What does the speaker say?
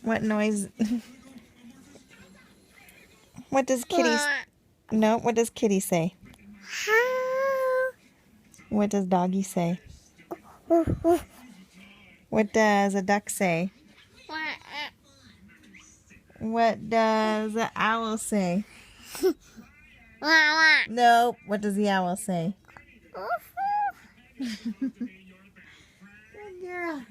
What noise? What does kitty? No. What does kitty say? What does doggy say? What does a duck say? What does the owl say? No. What does the owl say? Good girl.